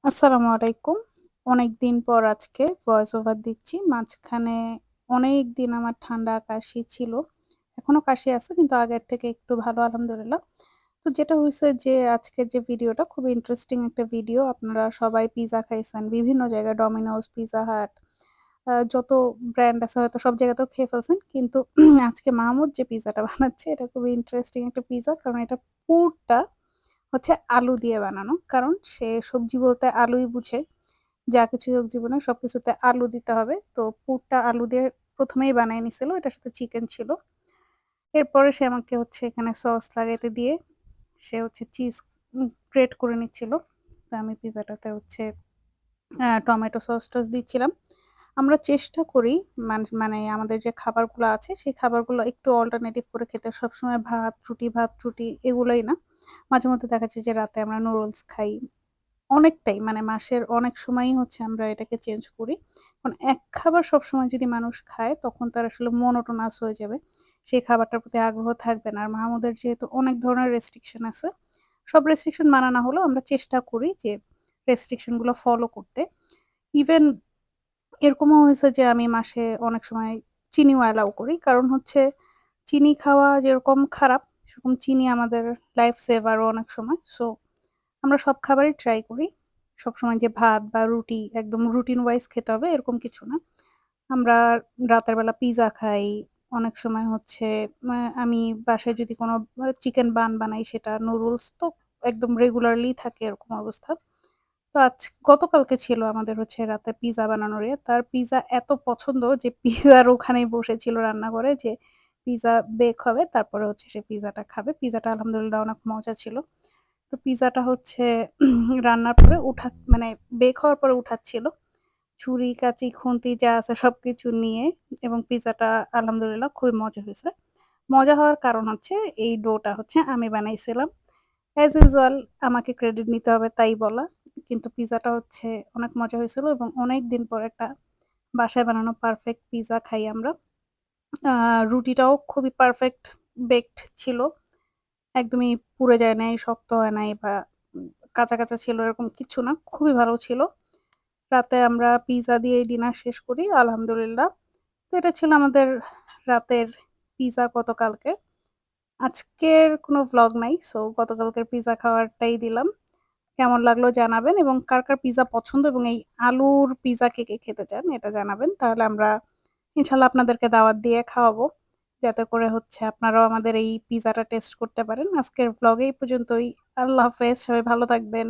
আসসালামু আলাইকুম। অনেকদিন পর আজকে ভয়েস ওভার দিচ্ছি। মাঝখানে অনেকদিন আমার ঠান্ডা কাশি ছিল। এখনো কাশি আছে কিন্তু আগের থেকে একটু ভালো আলহামদুলিল্লাহ। তো যেটা হইছে যে আজকের যে ভিডিওটা খুবই ইন্টারেস্টিং একটা ভিডিও। আপনারা সবাই পিজ্জা খাইছেন বিভিন্ন জায়গায় Domino's, Pizza Hut যত ব্র্যান্ড আছে হয়তো সব জায়গাতেও খেয়ে ফেলছেন। কিন্তু আজকে মাহমুদ যে পিজ্জাটা বানাচ্ছে এটা খুবই ইন্টারেস্টিং একটা পিজ্জা। কারণ এটা পুরটা হচ্ছে আলু দিয়ে বানানো। কারণ সে সবজি বলতে আলুই বুঝে। যা কিছুই হোক জীবনে সবকিছুতে আলু দিতে হবে। তো পুরটা আলু দিয়ে ১ম এই বানায় নিছিল। এটার সাথে চিকেন ছিল। এরপরে সে আমাকে হচ্ছে এখানে সস লাগাইতে দিয়ে সে হচ্ছে চিজ গ্রেট করে নিচ্ছিল। তো আমি পিজ্জাটাতে হচ্ছে টমেটো সস-টস দিচ্ছিলাম। আমরা চেষ্টা করি মানে আমাদের যে খাবারগুলো আছে সেই খাবারগুলো একটু অল্টারনেটিভ করে খেতে। সবসময় ভাত-রুটি এগুলোই না। মাঝেমধ্যে দেখা যায় যে রাতে আমরা নুডলস খাই। অনেকটাই মানে মাসের অনেক সময়ই হচ্ছে আমরা এটাকে চেঞ্জ করি। কারণ এক খাবার সবসময় যদি মানুষ খায় তখন তার আসলে monotonous হয়ে যাবে। সেই খাবারটার প্রতি আগ্রহ থাকবে না। আর মাহমুদের যেহেতু অনেক ধরনের রেস্ট্রিকশন আছে, সব রেস্ট্রিকশন মানা না হলেও আমরা চেষ্টা করি যে রেস্ট্রিকশন গুলো ফলো করতে। ইভেন এরকমও হয়েছে যে আমি মাসে অনেক সময় চিনিও অ্যালাউ করি। কারণ হচ্ছে চিনি খাওয়া যেরকম খারাপ, সেরকম চিনি আমাদের লাইফ সেভারও অনেক সময়। সো আমরা সব খাবারই ট্রাই করি। সবসময় যে ভাত বা রুটি একদম রুটিন ওয়াইজ খেতে হবে এরকম কিছু না। আমরা রাতের বেলা পিজ্জা খাই। অনেক সময় হচ্ছে আমি বাসায় যদি কোনো চিকেন বান বানাই সেটা নুডলস তো একদম রেগুলারলি থাকে এরকম অবস্থা। তো গতকালকে ছিল আমাদের হচ্ছে রাতে পিজ্জা বানানোর ইয়ে। তার পিজ্জা এত পছন্দ যে পিজ্জার ওখানেই বসেছিল রান্নাঘরে যে পিজ্জা বেক হবে তারপরে হচ্ছে সে পিজ্জাটা খাবে। পিজ্জাটা আলহামদুলিল্লাহ অনেক মজা ছিল। তো পিজ্জাটা হচ্ছে রান্নার পরে মানে বেক হওয়ার পরে উঠাচ্ছিল। ছুরি, কাঁচি, খুন্তি যা আছে সবকিছু নিয়ে এবং পিজ্জাটা আলহামদুলিল্লাহ খুবই মজা হইছে। মজা হওয়ার কারণ হচ্ছে এই ডোটা হচ্ছে আমি বানাইছিলাম। অ্যাজ ইউজুয়াল আমাকে ক্রেডিট নিতে হবে তাই বলা। কিন্তু পিজ্জাটা হচ্ছে অনেক মজা হয়েছিল এবং অনেকদিন পর একটা বাসায় বানানো পারফেক্ট পিজ্জা খাই আমরা। আ রুটিটাও খুবই পারফেক্ট বেকড ছিল। একদমই পুড়ে যায় নাই, শক্ত হয় নাই বা উম কাঁচা ছিল এরকম কিচ্ছু না। খুবই ভালো ছিল। রাতে আমরা পিজ্জা দিয়েই ডিনার শেষ করি আলহামদুলিল্লাহ। তো এটা ছিল আমাদের রাতের পিজ্জা গতকালকের। আজকের কোনো ভ্লগ নাই। সো গতকালকের পিজ্জা খাওয়ারটাই দিলাম। কেমন লাগলো জানাবেন এবং কার পিজ্জা পছন্দ এবং এই আলুর পিজ্জা কে খেতে চান এটা জানাবেন। তাহলে আমরা ইনশাআল্লাহ আপনাদেরকে দাওয়াত দিয়ে খাওয়াবো। যাতে করে হচ্ছে আপনারাও আমাদের এই পিজ্জাটা টেস্ট করতে পারেন। আজকের ভ্লগ এই পর্যন্তই। আল্লাহ হাফেজ। সবাই ভালো থাকবেন।